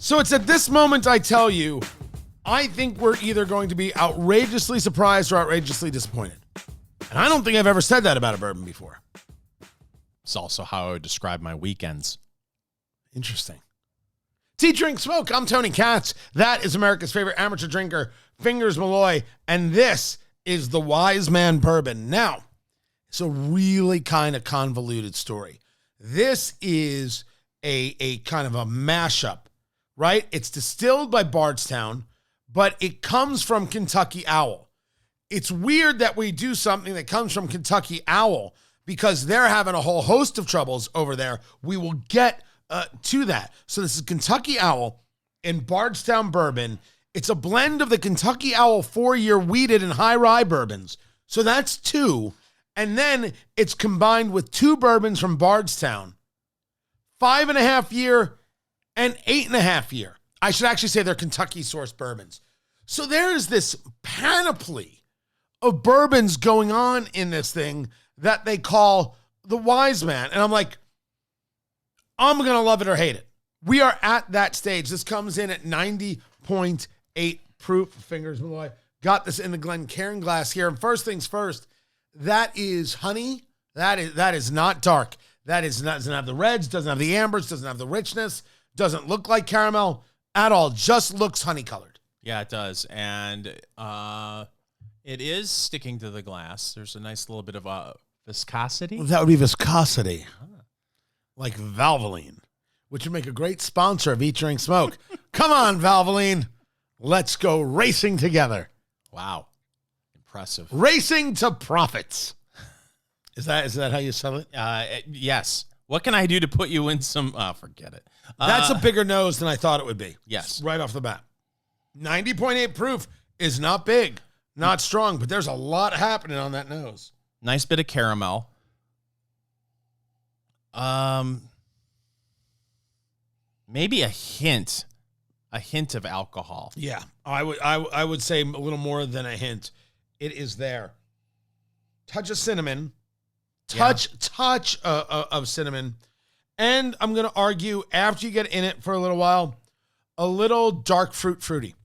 So it's at this moment I tell you, I think we're either going to be outrageously surprised or outrageously disappointed. And I don't think I've ever said that about a bourbon before. It's also how I would describe my weekends. Interesting. Tea, Drink, Smoke. I'm Tony Katz. That is America's favorite amateur drinker, Fingers Malloy. And this is the Wiseman Bourbon. Now, it's a really kind of convoluted story. This is a kind of a mashup, right? It's distilled by Bardstown, but it comes from Kentucky Owl. It's weird that we do something that comes from Kentucky Owl because they're having a whole host of troubles over there. We will get to that. So this is Kentucky Owl and Bardstown Bourbon. It's a blend of the Kentucky Owl 4-year wheated and high rye bourbons. So that's 2. And then it's combined with 2 bourbons from Bardstown, 5.5 year and 8.5 year. I should actually say they're Kentucky sourced bourbons. So there's this panoply of bourbons going on in this thing that they call the Wiseman. And I'm like, I'm going to love it or hate it. We are at that stage. This comes in at 90.8 proof. Fingers Malloy. Got this in the Glencairn glass here. And first things first, that is honey. That is not dark. That is not, doesn't have the reds, doesn't have the ambers, doesn't have the richness, doesn't look like caramel at all. Just looks honey colored. Yeah, it does. And it is sticking to the glass. There's a nice little bit of viscosity. Well, that would be viscosity. Like Valvoline, which would make a great sponsor of Eat, Drink, Smoke. Come on, Valvoline. Let's go racing together. Wow. Impressive. Racing to profits. Is that how you sell it? Yes. What can I do to put you in some... forget it. That's a bigger nose than I thought it would be. Yes. Right off the bat. 90.8 proof is not big, not strong, but there's a lot happening on that nose. Nice bit of caramel. Maybe a hint of alcohol. Yeah, I would say a little more than a hint. It is there. Touch of cinnamon, touch of cinnamon, and I'm gonna argue after you get in it for a little while, a little dark fruity.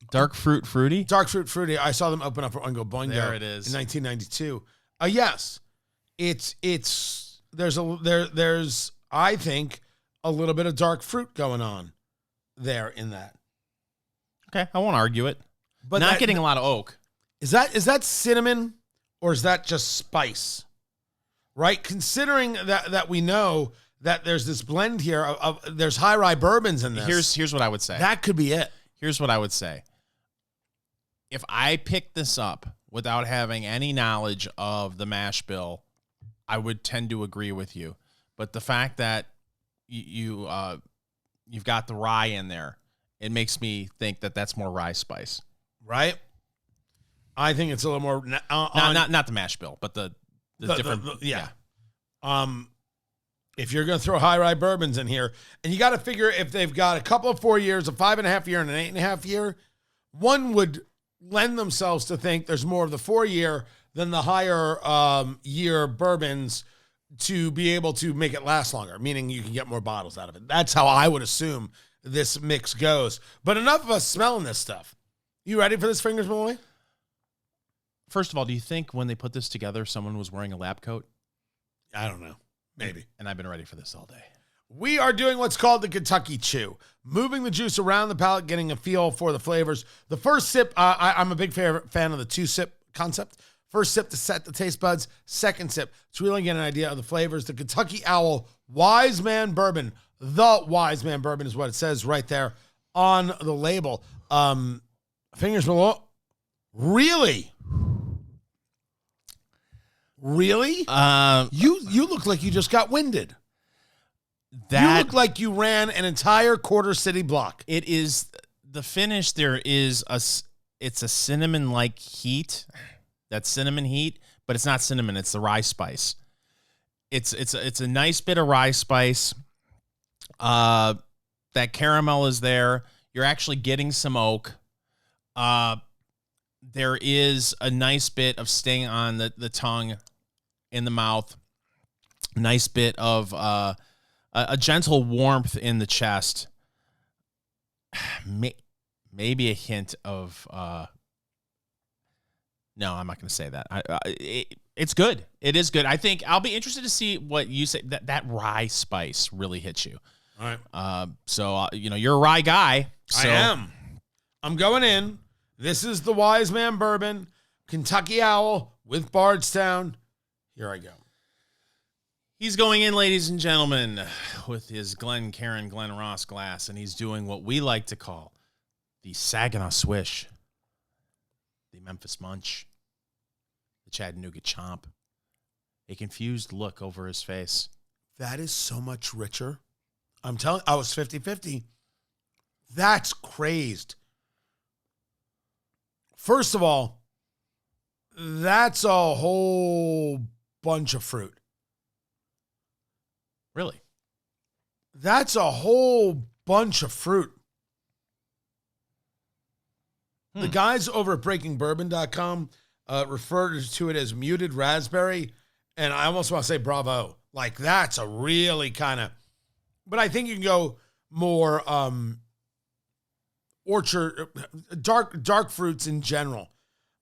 Dark fruity. Dark fruity. I saw them open up at Oingo Boingo. There it is in 1992. Yes. There's I think a little bit of dark fruit going on there in that. Okay, I won't argue it. But not getting a lot of oak. Is that cinnamon or is that just spice? Right? Considering that we know that there's this blend here of there's high rye bourbons in this. Here's what I would say. That could be it. Here's what I would say. If I picked this up without having any knowledge of the mash bill, I would tend to agree with you. But the fact that you've got the rye in there, it makes me think that that's more rye spice. Right? I think it's a little more... Not the mash bill, but the different... Yeah. If you're going to throw high rye bourbons in here, and you got to figure if they've got a couple of 4 years, a 5.5 year, and an 8.5 year, one would lend themselves to think there's more of the 4 year than the higher year bourbons to be able to make it last longer, meaning you can get more bottles out of it. That's how I would assume this mix goes. But enough of us smelling this stuff. You ready for this, Fingers Malloy? First of all, do you think when they put this together, someone was wearing a lab coat? I don't know. Maybe. And I've been ready for this all day. We are doing what's called the Kentucky Chew, moving the juice around the palate, getting a feel for the flavors. The first sip, I'm a big fan of the 2-sip concept. First sip to set the taste buds. Second sip to really get an idea of the flavors. The Kentucky Owl Wiseman Bourbon. The Wiseman Bourbon is what it says right there on the label. Fingers below. Really? Really? You look like you just got winded. You look like you ran an entire quarter city block. It is the finish. There is it's a cinnamon-like heat. That cinnamon heat, but it's not cinnamon. It's the rye spice. It's a nice bit of rye spice. That caramel is there. You're actually getting some oak. There is a nice bit of sting on the tongue, in the mouth. Nice bit of a gentle warmth in the chest. Maybe a hint of no, I'm not going to say that. It's good. It is good. I think I'll be interested to see what you say. That rye spice really hits you. All right. So you're a rye guy. So. I am. I'm going in. This is the Wiseman Bourbon, Kentucky Owl with Bardstown. Here I go. He's going in, ladies and gentlemen, with his Glen Ross glass, and he's doing what we like to call the Saginaw Swish, the Memphis Munch, the Chattanooga Chomp, a confused look over his face. That is so much richer. I'm telling I was 50-50. That's crazed. First of all, that's a whole bunch of fruit. Really? That's a whole bunch of fruit. The guys over at breakingbourbon.com refer to it as muted raspberry, and I almost want to say bravo. Like, that's a really kind of, but I think you can go more orchard, dark fruits in general.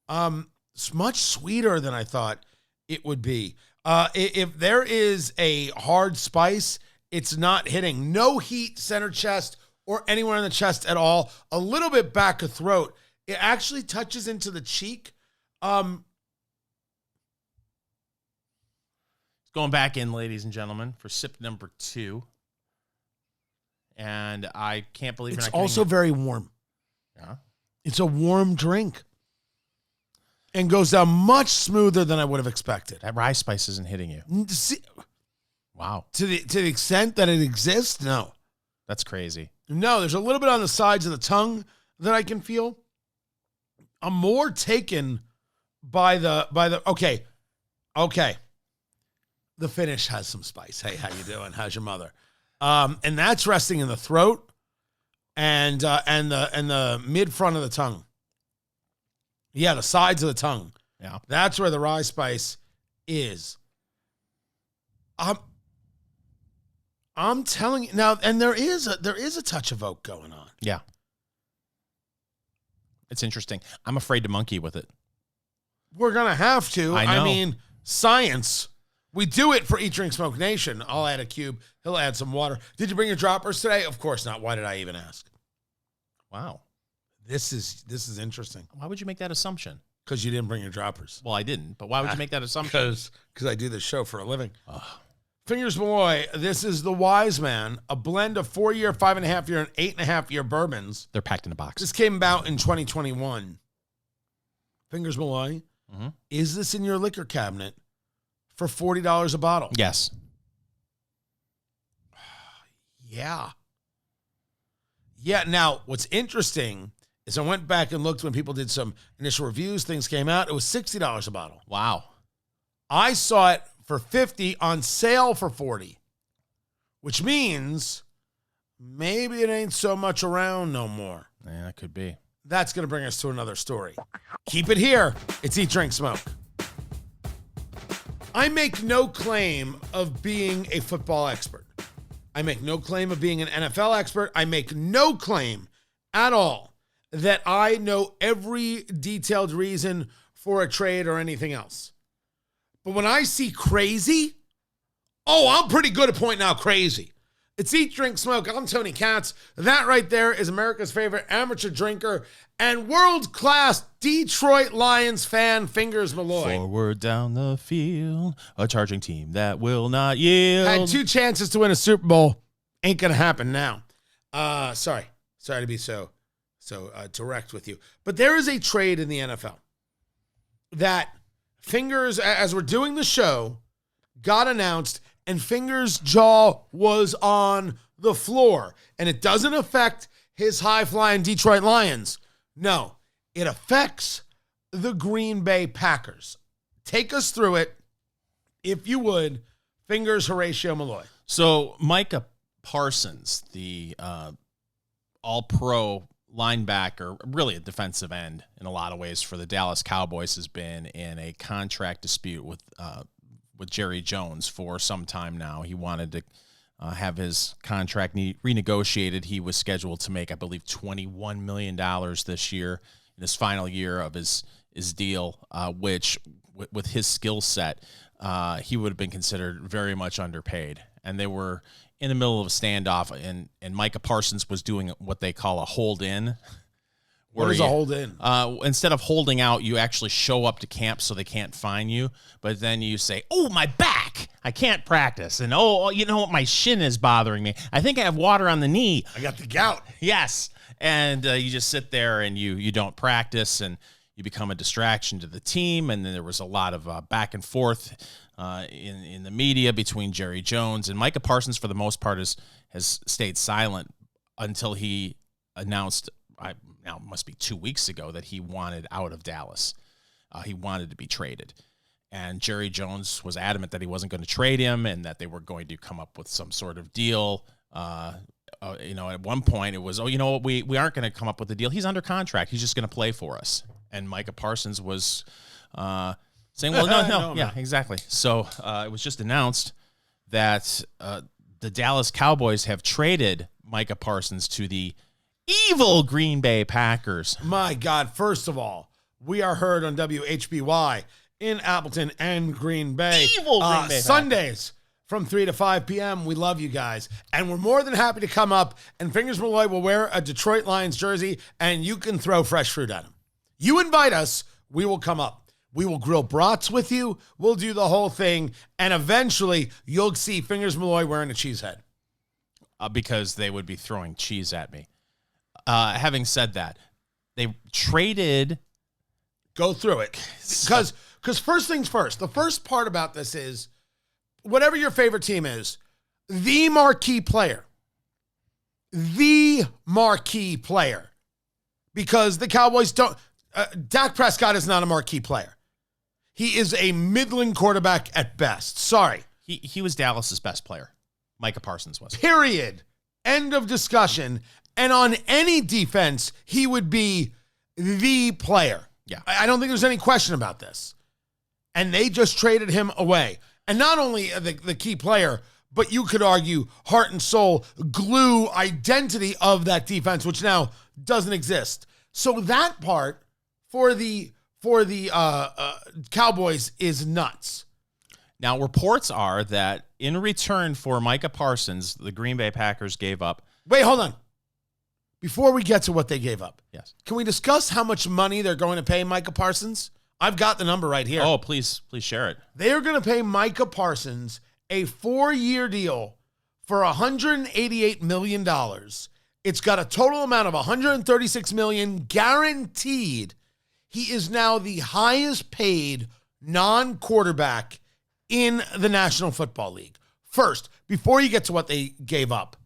It's much sweeter than I thought it would be. If there is a hard spice, it's not hitting. No heat, center chest, or anywhere in the chest at all. A little bit back of throat. It actually touches into the cheek. Going back in, ladies and gentlemen, for sip number 2. And I can't believe it's also very warm. Yeah. It's a warm drink. And goes down much smoother than I would have expected. That rye spice isn't hitting you. See, wow. To the extent that it exists, no. That's crazy. No, there's a little bit on the sides of the tongue that I can feel. I'm more taken by the okay. The finish has some spice. Hey, how you doing? How's your mother? And that's resting in the throat and the mid front of the tongue. Yeah, the sides of the tongue. Yeah. That's where the rye spice is. I'm telling you now, and there is a touch of oak going on. Yeah. It's interesting. I'm afraid to monkey with it. We're going to have to. I know. I mean, science. We do it for Eat, Drink, Smoke Nation. I'll add a cube. He'll add some water. Did you bring your droppers today? Of course not. Why did I even ask? Wow. This is interesting. Why would you make that assumption? Because you didn't bring your droppers. Well, I didn't. But why would you make that assumption? Because I do this show for a living. Fingers Malloy, this is the Wiseman, a blend of 4-year, 5.5-year, and 8.5-year bourbons. They're packed in a box. This came about in 2021. Fingers Malloy, is this in your liquor cabinet for $40 a bottle? Yes. Yeah. Yeah, now, what's interesting is I went back and looked when people did some initial reviews, things came out, it was $60 a bottle. Wow. I saw it for $50 on sale for $40, which means maybe it ain't so much around no more. Yeah, that could be. That's going to bring us to another story. Keep it here. It's Eat, Drink, Smoke. I make no claim of being a football expert. I make no claim of being an NFL expert. I make no claim at all that I know every detailed reason for a trade or anything else. But when I see crazy, I'm pretty good at pointing out crazy. It's Eat, Drink, Smoke. I'm Tony Katz. That right there is America's favorite amateur drinker and world-class Detroit Lions fan, Fingers Malloy. Forward down the field, a charging team that will not yield. Had 2 chances to win a Super Bowl. Ain't going to happen now. Sorry to be so direct with you. But there is a trade in the NFL that Fingers, as we're doing the show, got announced, and Fingers' jaw was on the floor. And it doesn't affect his high-flying Detroit Lions. No, it affects the Green Bay Packers. Take us through it, if you would, Fingers Horatio Malloy. So Micah Parsons, the all-pro linebacker, really a defensive end in a lot of ways for the Dallas Cowboys, has been in a contract dispute with Jerry Jones for some time now. He wanted to have his contract renegotiated. He was scheduled to make, I believe, $21 million this year in his final year of his deal, which with his skill set, he would have been considered very much underpaid. And they were in the middle of a standoff, and Micah Parsons was doing what they call a hold in. What is a hold in? Instead of holding out, you actually show up to camp so they can't find you. But then you say, "Oh, my back! I can't practice." And, "Oh, you know what? My shin is bothering me. I think I have water on the knee. I got the gout." Yes. And you just sit there and you don't practice, and you become a distraction to the team. And then there was a lot of back and forth in the media between Jerry Jones and Micah Parsons. For the most part, has stayed silent until he announced, now it must be 2 weeks ago, that he wanted out of Dallas. He wanted to be traded. And Jerry Jones was adamant that he wasn't going to trade him and that they were going to come up with some sort of deal. At one point it was, we aren't going to come up with a deal. He's under contract. He's just going to play for us. And Micah Parsons was saying, well, no, yeah, exactly. So it was just announced that the Dallas Cowboys have traded Micah Parsons to the evil Green Bay Packers. My God, first of all, we are heard on WHBY in Appleton and Green Bay. Evil Green Bay Sundays from 3 to 5 p.m. We love you guys. And we're more than happy to come up, and Fingers Malloy will wear a Detroit Lions jersey, and you can throw fresh fruit at him. You invite us, we will come up. We will grill brats with you. We'll do the whole thing. And eventually, you'll see Fingers Malloy wearing a cheese head. Because they would be throwing cheese at me. Having said that, they traded. Go through it. Because first things first, the first part about this is, whatever your favorite team is, the marquee player, because the Cowboys don't, Dak Prescott is not a marquee player. He is a middling quarterback at best. Sorry. He was Dallas's best player. Micah Parsons was. Period. End of discussion. And on any defense, he would be the player. Yeah. I don't think there's any question about this. And they just traded him away. And not only the key player, but you could argue heart and soul, glue, identity of that defense, which now doesn't exist. So that part for the Cowboys is nuts. Now, reports are that in return for Micah Parsons, the Green Bay Packers gave up. Wait, hold on. Before we get to what they gave up, yes, can we discuss how much money they're going to pay Micah Parsons? I've got the number right here. Oh, please share it. They are going to pay Micah Parsons a 4-year deal for $188 million. It's got a total amount of $136 million guaranteed. He is now the highest paid non-quarterback in the National Football League. First, before you get to what they gave up,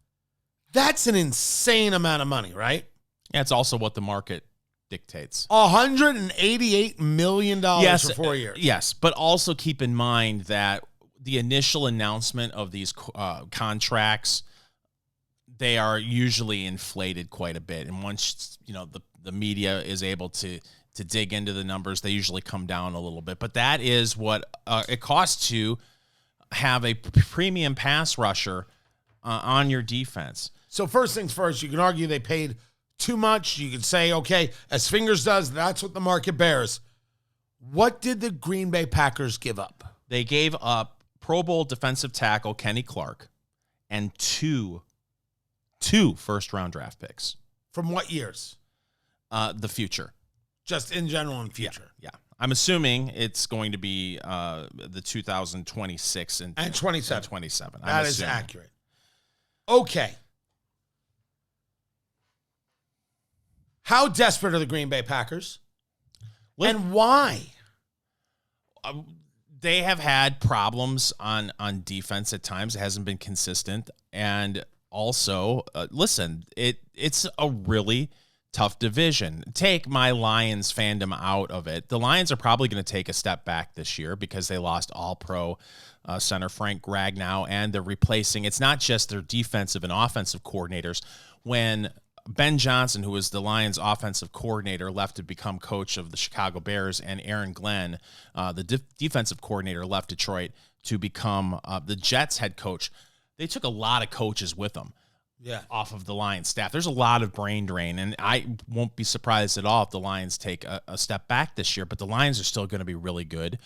that's an insane amount of money, right? Yeah, it's also what the market dictates. $188 million for 4 years. Yes, but also keep in mind that the initial announcement of these contracts, they are usually inflated quite a bit. And once the media is able to dig into the numbers, they usually come down a little bit. But that is what it costs to have a premium pass rusher on your defense. So first things first, you can argue they paid too much. You could say, okay, as Fingers does, that's what the market bears. What did the Green Bay Packers give up? They gave up Pro Bowl defensive tackle Kenny Clark and two first-round draft picks. From what years? The future. Just in general in future. Yeah. I'm assuming it's going to be the 2026 and 27. 27. That is accurate. Okay. How desperate are the Green Bay Packers? And why? They have had problems on defense at times. It hasn't been consistent. And also, listen, it's a really tough division. Take my Lions fandom out of it. The Lions are probably going to take a step back this year because they lost all-pro center Frank Ragnow, and they're replacing. It's not just their defensive and offensive coordinators. When Ben Johnson, who was the Lions offensive coordinator, left to become coach of the Chicago Bears, and Aaron Glenn, the defensive coordinator, left Detroit to become the Jets head coach. they took a lot of coaches with them. Yeah. Off of the Lions staff. There's a lot of brain drain, and I won't be surprised at all if the Lions take a step back this year, but the Lions are still going to be really good.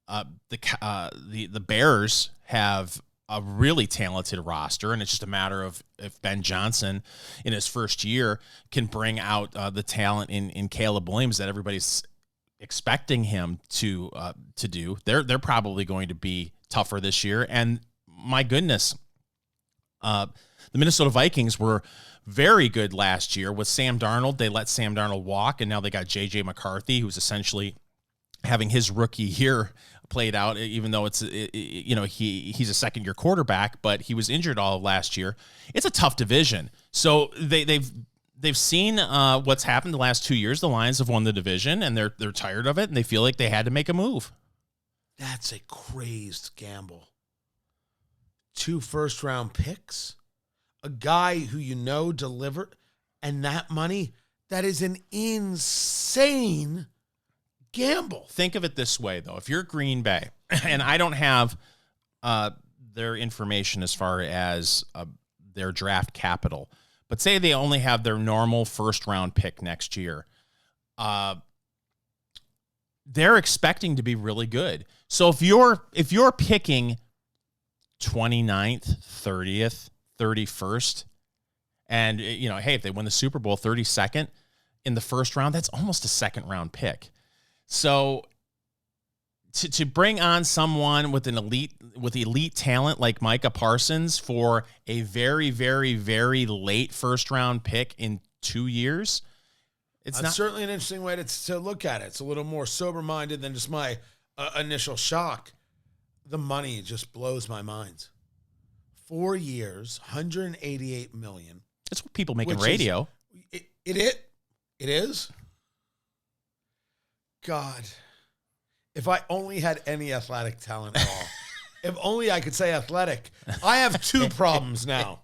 The Bears have a really talented roster, and it's just a matter of if Ben Johnson in his first year can bring out the talent in Caleb Williams that everybody's expecting him to do. They're probably going to be tougher this year, and my goodness, the Minnesota Vikings were very good last year with Sam Darnold. They let Sam Darnold walk, and now they got J.J. McCarthy, who's essentially having his rookie year played out, even though he's a second-year quarterback, but he was injured all of last year. It's a tough division. So they've seen what's happened the last 2 years. The Lions have won the division, and they're tired of it, and they feel like they had to make a move. That's a crazed gamble. 2 first-round picks, a guy who delivered, and that money, that is an insane gamble. Think of it this way, though. If you're Green Bay, and I don't have their information as far as their draft capital, but say they only have their normal first-round pick next year, they're expecting to be really good. So if you're picking 29th, 30th, 31st, and hey, if they win the Super Bowl, 32nd in the first round, that's almost a second-round pick. So to bring on someone with elite talent like Micah Parsons for a very, very, very late first-round pick in 2 years, That's certainly an interesting way to look at it. It's a little more sober-minded than just my initial shock. The money just blows my mind. 4 years, $188 million. That's what people make in radio. It is. God, if I only had any athletic talent at all. If only I could say athletic. I have 2 problems now.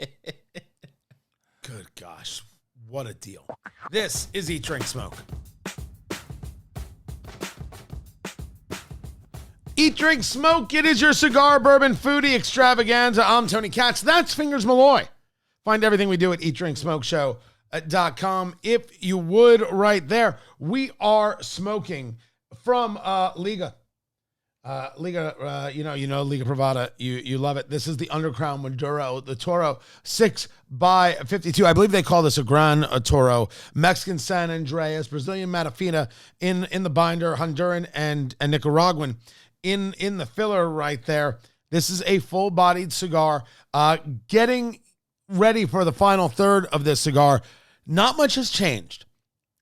Good gosh, what a deal. This is Eat, Drink, Smoke. Eat, Drink, Smoke. It is your cigar, bourbon, foodie extravaganza. I'm Tony Katz. That's Fingers Malloy. Find everything we do at eatdrinksmokeshow.com. If you would, right there. We are smoking from Liga. Liga, Liga Privada. You love it. This is the Undercrown Maduro, the Toro 6x52. I believe they call this a Gran Toro. Mexican San Andreas, Brazilian Matafina in the binder, Honduran and Nicaraguan in the filler right there. This is a full-bodied cigar. Getting ready for the final third of this cigar. Not much has changed.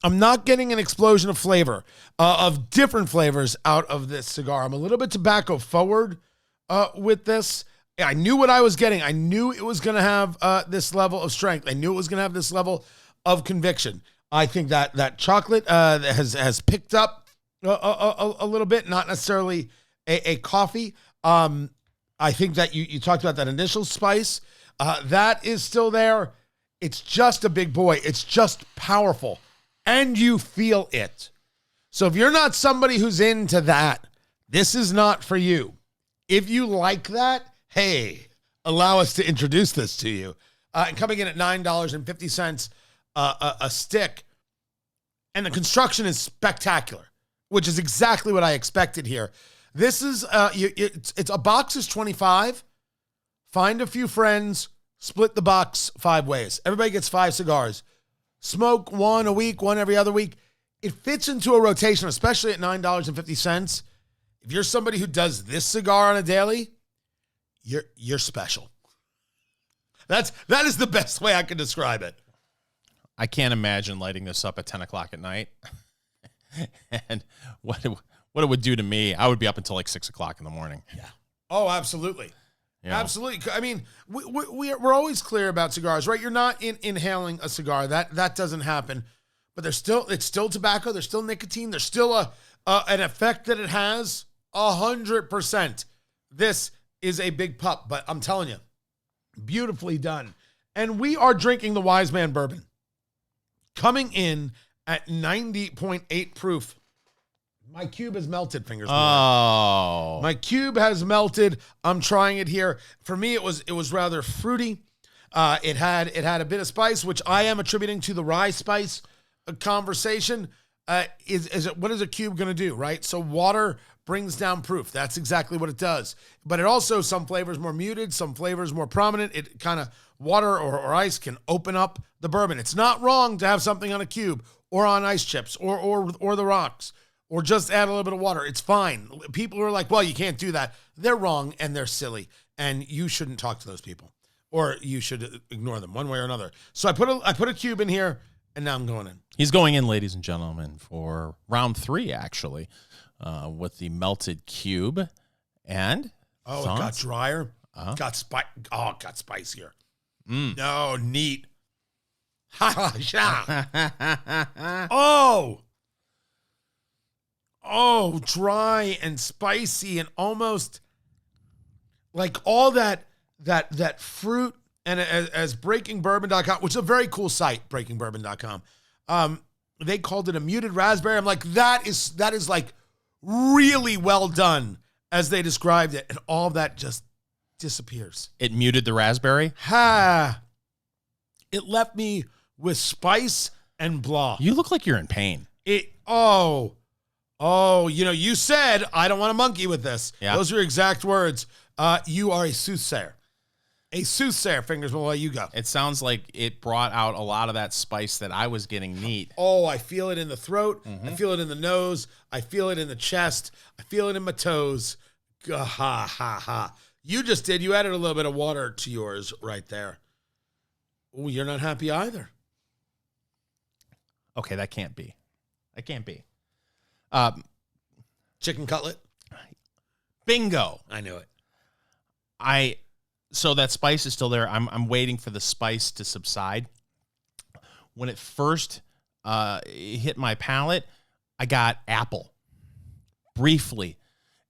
I'm not getting an explosion of flavor, of different flavors out of this cigar. I'm a little bit tobacco forward with this. I knew what I was getting. I knew it was going to have this level of strength. I knew it was going to have this level of conviction. I think that chocolate has picked up a little bit, not necessarily a coffee. I think that you talked about that initial spice. That is still there. It's just a big boy. It's just powerful. And you feel it. So if you're not somebody who's into that, this is not for you. If you like that, hey, allow us to introduce this to you. And coming in at $9.50 a stick. And the construction is spectacular, which is exactly what I expected here. This is, it's a box is $25. Find a few friends, split the box 5 ways. Everybody gets 5 cigars. Smoke 1 a week, 1 every other week. It fits into a rotation, especially at $9.50. If you're somebody who does this cigar on a daily, you're special. That is the best way I can describe it. I can't imagine lighting this up at 10 o'clock at night. And what it would do to me, I would be up until like 6 o'clock in the morning. Yeah. Oh, absolutely. Yeah. Absolutely. I mean, we're always clear about cigars, right? You're not inhaling a cigar. That doesn't happen. But it's still tobacco. There's still nicotine. There's still an effect that it has. 100%. This is a big pup, but I'm telling you, beautifully done. And we are drinking the Wiseman Bourbon, coming in at 90.8 proof. My cube has melted, fingers. Oh. My cube has melted. I'm trying it here. For me, it was rather fruity. It had a bit of spice, which I am attributing to the rye spice conversation. What is a cube going to do, right? So water brings down proof. That's exactly what it does. But it also, some flavors more muted, some flavors more prominent. It kind of, water or ice can open up the bourbon. It's not wrong to have something on a cube or on ice chips or the rocks, or just add a little bit of water. It's fine. People are like, well, you can't do that. They're wrong and they're silly. And you shouldn't talk to those people. Or you should ignore them one way or another. So I put a cube in here, and now I'm going in. He's going in, ladies and gentlemen, for round 3, actually, with the melted cube. And it got drier. It got spicier. No, neat. Dry and spicy and almost like all that fruit. And as breakingbourbon.com, which is a very cool site, breakingbourbon.com, they called it a muted raspberry. I'm like, that is like really well done as they described it. And all of that just disappears. It muted the raspberry? It left me with spice and blah. You look like you're in pain. You said, I don't want to monkey with this. Yeah. Those are your exact words. You are a soothsayer. A soothsayer, fingers will let you go. It sounds like it brought out a lot of that spice that I was getting neat. Oh, I feel it in the throat. I feel it in the nose. I feel it in the chest. I feel it in my toes. Ha, ha, ha. You just did. You added a little bit of water to yours right there. Oh, you're not happy either. Okay, that can't be. That can't be. Chicken cutlet? Bingo. I knew it. So that spice is still there. I'm waiting for the spice to subside. When it first hit my palate, I got apple briefly,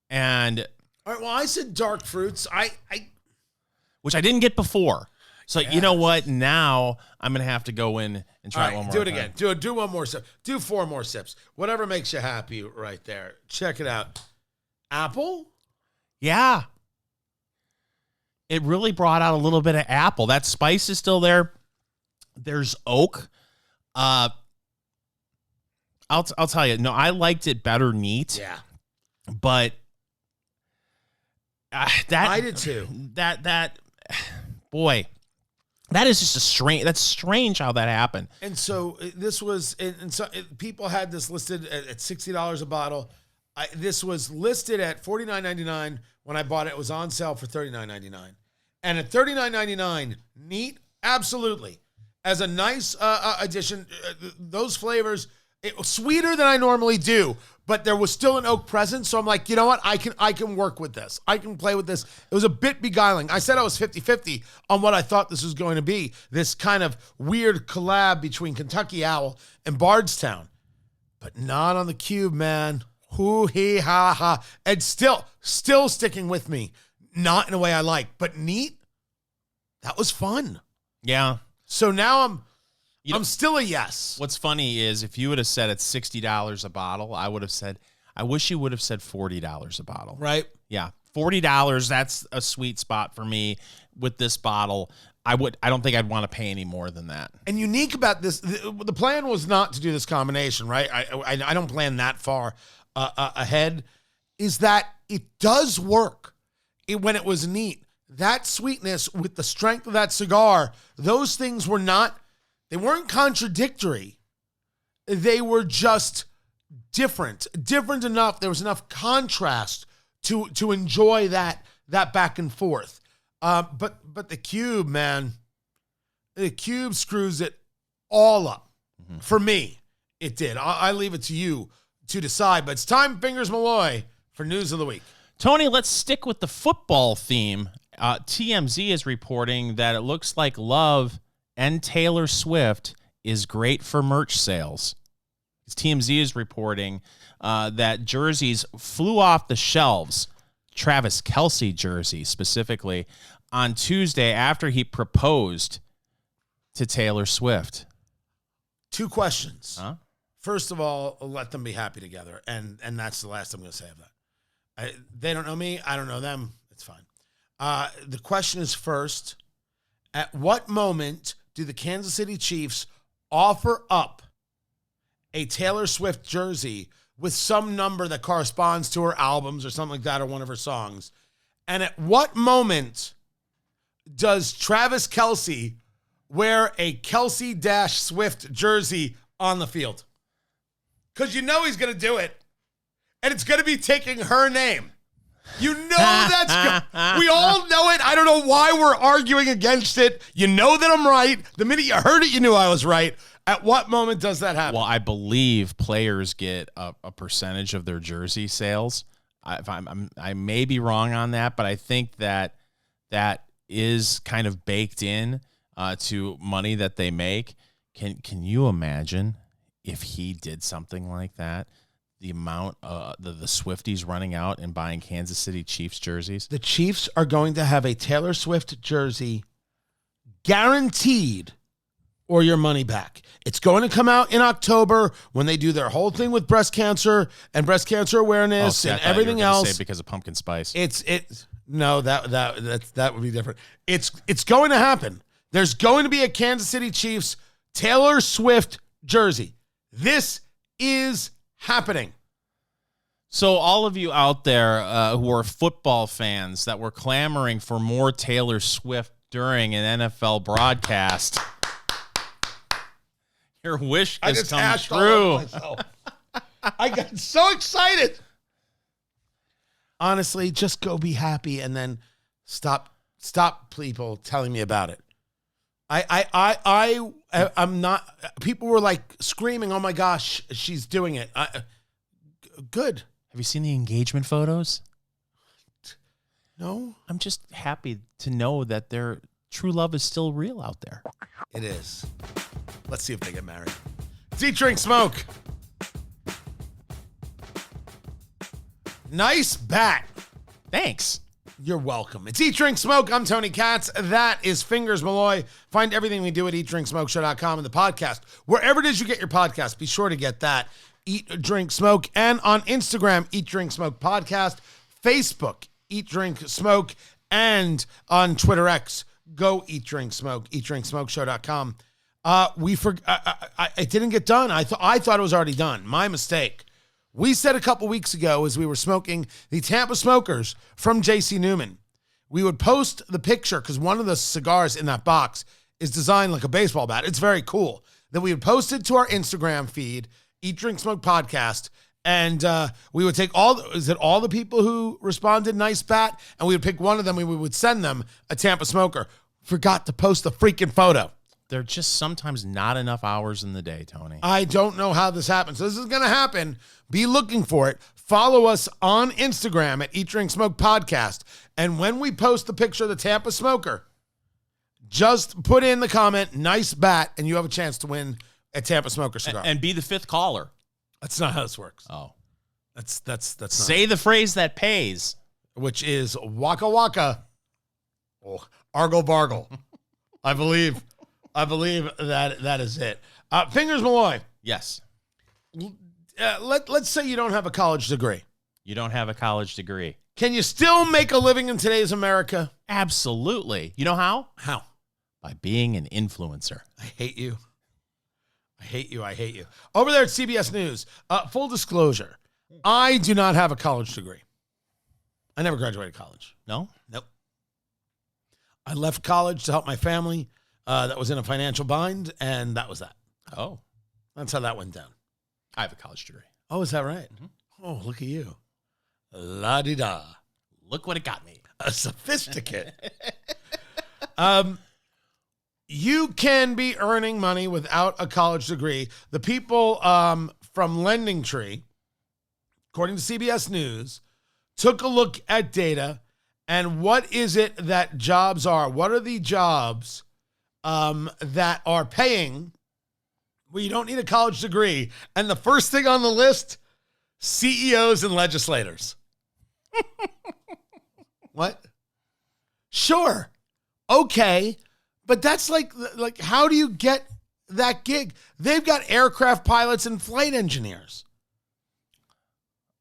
and all right. Well, I said dark fruits. which I didn't get before. So you know what? Now I'm gonna have to go in and try it one more. Do it again. Do one more sip. Do 4 more sips. Whatever makes you happy, right there. Check it out. Apple. Yeah. It really brought out a little bit of apple. That spice is still there. There's oak. I'll tell you. No, I liked it better neat. Yeah. But that I did too. That boy, that is just that's strange how that happened. And so this was, and so people had this listed at $60 a bottle. This was listed at $49.99 when I bought it. It was on sale for $39.99. And at $39.99, neat, absolutely. As a nice addition, those flavors, it was sweeter than I normally do, but there was still an oak presence. So I'm like, you know what? I can work with this. I can play with this. It was a bit beguiling. I said I was 50-50 on what I thought this was going to be. This kind of weird collab between Kentucky Owl and Bardstown. But not on the cube, man. Hoo hee ha ha. And still sticking with me. Not in a way I like, but neat. That was fun. Yeah. So now I'm still a yes. What's funny is if you would have said it's $60 a bottle, I would have said, I wish you would have said $40 a bottle. Right? Yeah. $40, that's a sweet spot for me with this bottle. I don't think I'd want to pay any more than that. And unique about this, the plan was not to do this combination, right? I don't plan that far ahead, is that it does work. When it was neat, that sweetness with the strength of that cigar, those things they weren't contradictory. They were just different enough. There was enough contrast to enjoy that back and forth. But the cube, man, the cube screws it all up. Mm-hmm. For me, it did. I leave it to you to decide, but it's time, Fingers Malloy, for News of the Week. Tony, let's stick with the football theme. TMZ is reporting that it looks like Love and Taylor Swift is great for merch sales. TMZ is reporting that jerseys flew off the shelves, Travis Kelce jersey specifically, on Tuesday after he proposed to Taylor Swift. 2 questions. First of all, let them be happy together, and that's the last I'm going to say of that. They don't know me. I don't know them. It's fine. The question is first, at what moment do the Kansas City Chiefs offer up a Taylor Swift jersey with some number that corresponds to her albums or something like that, or one of her songs? And at what moment does Travis Kelce wear a Kelce-Swift jersey on the field? Because you know he's going to do it. And it's going to be taking her name. You know that's we all know it. I don't know why we're arguing against it. You know that I'm right. The minute you heard it, you knew I was right. At what moment does that happen? Well, I believe players get a percentage of their jersey sales. I may be wrong on that, but I think that is kind of baked in to money that they make. Can you imagine if he did something like that? The amount the Swifties running out and buying Kansas City Chiefs jerseys. The Chiefs are going to have a Taylor Swift jersey guaranteed, or your money back. It's going to come out in October when they do their whole thing with breast cancer and breast cancer awareness and everything else. Say because of pumpkin spice. No, that would be different. It's going to happen. There's going to be a Kansas City Chiefs Taylor Swift jersey. This is happening. So all of you out there who are football fans that were clamoring for more Taylor Swift during an NFL broadcast, your wish has come true. I got so excited. Honestly, just go be happy and then stop people telling me about it. I'm not. People were like screaming, "Oh my gosh, she's doing it!" Good. Have you seen the engagement photos? No. I'm just happy to know that their true love is still real out there. It is. Let's see if they get married. Eat, Drink, Smoke. Nice bat. Thanks. You're welcome. It's Eat, Drink, Smoke. I'm Tony Katz. That is Fingers Malloy. Find everything we do at eatdrinksmokeshow.com and the podcast. Wherever it is you get your podcast, be sure to get that. Eat, Drink, Smoke. And on Instagram, Eat, Drink, Smoke Podcast. Facebook, Eat, Drink, Smoke. And on Twitter X, go Eat, Drink, Smoke. eatdrinksmokeshow.com. It didn't get done. I thought it was already done. My mistake. We said a couple weeks ago as we were smoking the Tampa Smokers from J.C. Newman, we would post the picture because one of the cigars in that box is designed like a baseball bat. It's very cool. That we would post it to our Instagram feed, Eat, Drink, Smoke Podcast, and we would take all the people who responded nice bat, and we would pick one of them and we would send them a Tampa Smoker. Forgot to post the freaking photo. There are just sometimes not enough hours in the day, Tony. I don't know how this happens. So this is going to happen. Be looking for it. Follow us on Instagram at Eat, Drink, Smoke Podcast. And when we post the picture of the Tampa Smoker, just put in the comment, nice bat, and you have a chance to win a Tampa Smoker cigar. And be the fifth caller. That's not how this works. Oh. That's not. Say the phrase that pays. Which is waka waka. Oh, argle bargle. I believe that is it. Fingers Malloy. Yes. Let's say you don't have a college degree. You don't have a college degree. Can you still make a living in today's America? Absolutely. You know how? How? By being an influencer. I hate you. Over there at CBS News, full disclosure, I do not have a college degree. I never graduated college. No? Nope. I left college to help my family that was in a financial bind, and that was that. Oh. That's how that went down. I have a college degree. Oh, is that right? Mm-hmm. Oh, look at you. La-di-da. Look what it got me. A sophisticate. You can be earning money without a college degree. The people from Lending Tree, according to CBS News, took a look at data and what is it that jobs are? What are the jobs that are paying where you don't need a college degree? And the first thing on the list, CEOs and legislators. What? Sure. Okay. But that's like how do you get that gig. They've got aircraft pilots and flight engineers.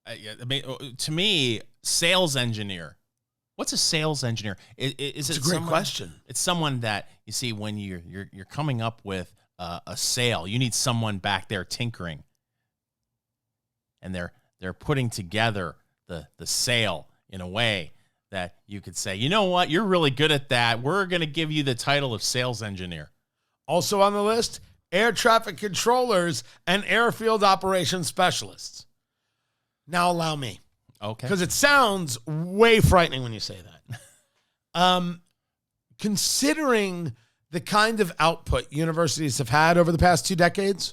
To me, sales engineer. What's a sales engineer? Is It's a great question. It's someone that you see when you're coming up with a sale. You need someone back there tinkering, and they're putting together the sale in a way that you could say, you know what, you're really good at that. We're going to give you the title of sales engineer. Also on the list, air traffic controllers and airfield operations specialists. Now allow me. Okay. Because it sounds way frightening when you say that. Considering the kind of output universities have had over the past 2 decades,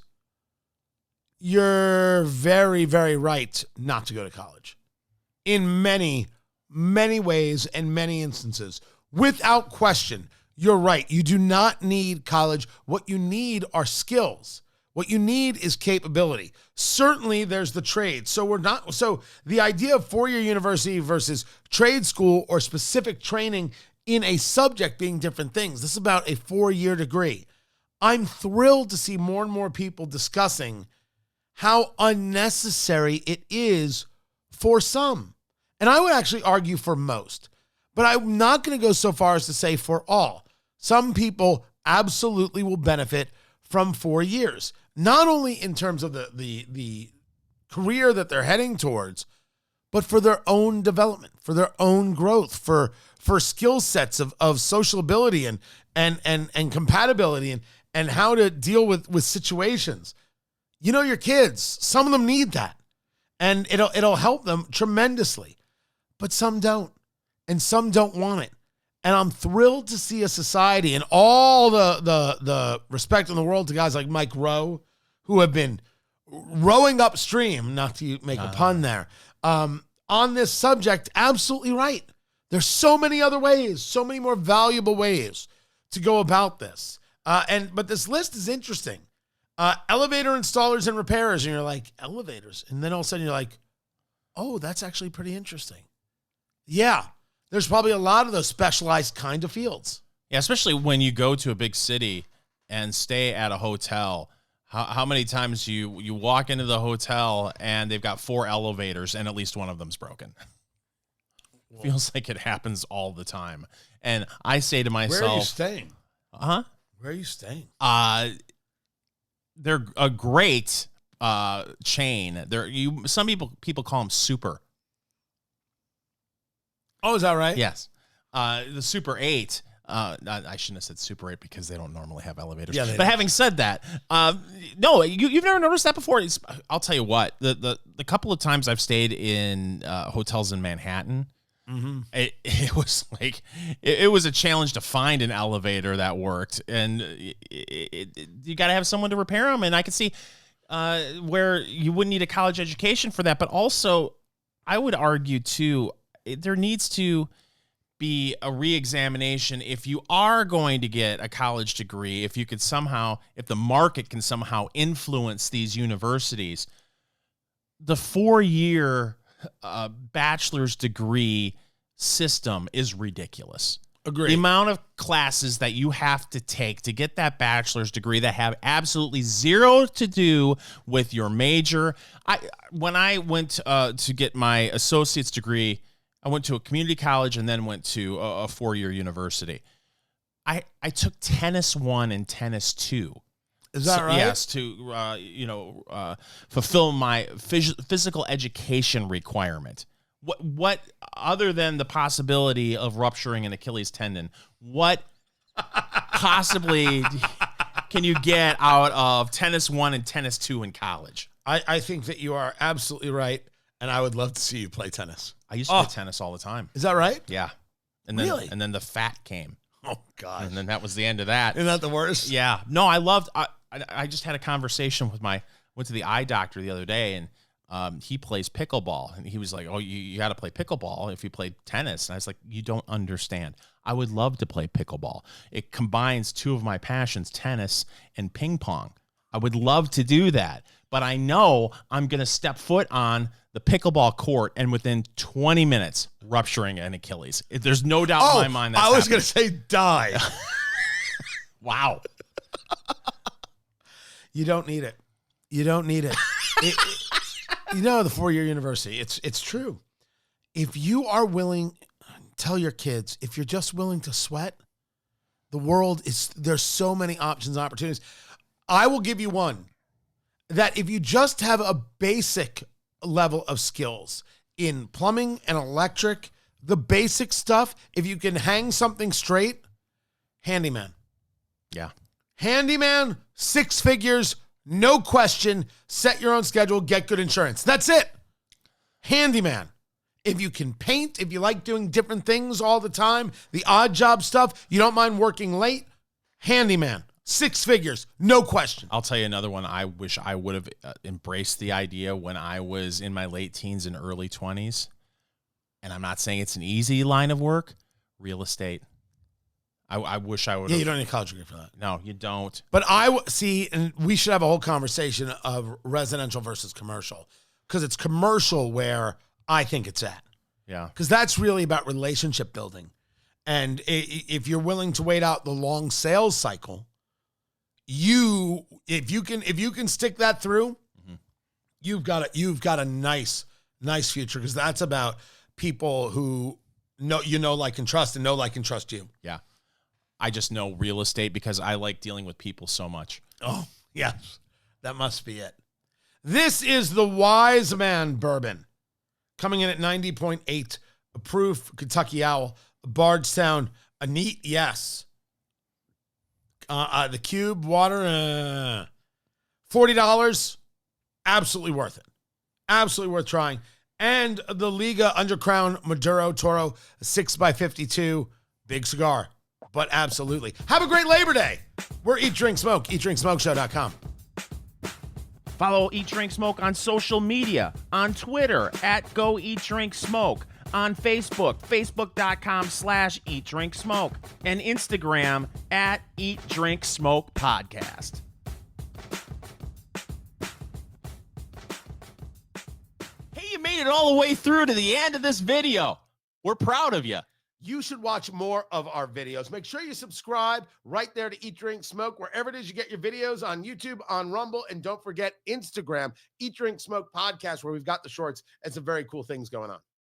you're very, very right not to go to college. In many, many ways and many instances. Without question, you're right. You do not need college. What you need are skills. What you need is capability. Certainly there's the trade. So the idea of 4-year university versus trade school or specific training in a subject being different things. This is about a 4-year degree. I'm thrilled to see more and more people discussing how unnecessary it is for some. And I would actually argue for most, but I'm not going to go so far as to say for all. Some people absolutely will benefit from 4 years, not only in terms of the career that they're heading towards, but for their own development, for their own growth, for skill sets of social ability and compatibility and how to deal with situations. You know, your kids, some of them need that, and it'll help them tremendously, but some don't, and some don't want it. And I'm thrilled to see a society, and all the respect in the world to guys like Mike Rowe, who have been rowing upstream, not to make a pun there, on this subject. Absolutely right. There's so many other ways, so many more valuable ways to go about this. But this list is interesting. Elevator installers and repairers, and you're like, elevators? And then all of a sudden you're like, oh, that's actually pretty interesting. Yeah, there's probably a lot of those specialized kind of fields. Yeah, especially when you go to a big city and stay at a hotel. How many times you walk into the hotel and they've got 4 elevators and at least one of them's broken? Well, feels like it happens all the time. And I say to myself, where are you staying? Huh? Where are you staying? They're a great chain. Some people call them super. Oh, is that right? Yes. The Super 8. I shouldn't have said Super 8 because they don't normally have elevators. Yeah, but having said that, no, you've never noticed that before. I'll tell you what. The couple of times I've stayed in hotels in Manhattan, mm-hmm. it was like it was a challenge to find an elevator that worked, and you got to have someone to repair them. And I could see where you wouldn't need a college education for that, but also I would argue too, there needs to be a re-examination if you are going to get a college degree, if the market can somehow influence these universities. The 4-year bachelor's degree system is ridiculous. Agreed. The amount of classes that you have to take to get that bachelor's degree that have absolutely zero to do with your major. When I went to get my associate's degree, I went to a community college and then went to a 4-year university. I took Tennis 1 and Tennis 2. Is that right? Yes, to fulfill my physical education requirement. What other than the possibility of rupturing an Achilles tendon, what possibly can you get out of Tennis 1 and Tennis 2 in college? I think that you are absolutely right, and I would love to see you play tennis. I used to play tennis all the time. Is that right? Yeah. Really? And then the fat came. Oh, gosh. And then that was the end of that. Isn't that the worst? Yeah. No, I just had a conversation went to the eye doctor the other day, and he plays pickleball. And he was like, oh, you got to play pickleball if you play tennis. And I was like, you don't understand. I would love to play pickleball. It combines 2 of my passions, tennis and ping pong. I would love to do that. But I know I'm going to step foot on the pickleball court and within 20 minutes rupturing an Achilles. There's no doubt in my mind that's I was going to say die. Wow. You don't need it. You don't need it. You know, the 4-year university, it's true. If you are willing, tell your kids, if you're just willing to sweat, the world is, there's so many options and opportunities. I will give you one, that if you just have a basic level of skills in plumbing and electric, the basic stuff, if you can hang something straight, handyman. Yeah. Handyman, 6 figures, no question. Set your own schedule, get good insurance. That's it. Handyman. If you can paint, if you like doing different things all the time, the odd job stuff, you don't mind working late, handyman. 6 figures, no question. I'll tell you another one. I wish I would have embraced the idea when I was in my late teens and early 20s. And I'm not saying it's an easy line of work. Real estate. I wish I would. Yeah, you don't need a college degree for that. No, you don't. But see, and we should have a whole conversation of residential versus commercial, because it's commercial where I think it's at. Yeah. Because that's really about relationship building. And if you're willing to wait out the long sales cycle, if you can stick that through, you've got a nice future, because that's about people who know, like, and trust, and know, like, and trust you. Yeah. I just know real estate because I like dealing with people so much. Oh, yes. That must be it. This is the Wiseman Bourbon, coming in at 90.8 proof, Kentucky Owl, Bardstown, a neat yes. The cube water, $40, absolutely worth it. Absolutely worth trying. And the Liga Undercrown Maduro Toro, 6x52, big cigar, but absolutely. Have a great Labor Day. We're Eat, Drink, Smoke, eatdrinksmokeshow.com. Follow Eat, Drink, Smoke on social media, on Twitter @GoEatDrinkSmoke, on Facebook, facebook.com/EatDrinkSmoke, and Instagram @EatDrinkSmokePodcast. Hey, you made it all the way through to the end of this video. We're proud of you. You should watch more of our videos. Make sure you subscribe right there to Eat, Drink, Smoke, wherever it is you get your videos, on YouTube, on Rumble, and don't forget Instagram, Eat, Drink, Smoke Podcast, where we've got the shorts and some very cool things going on.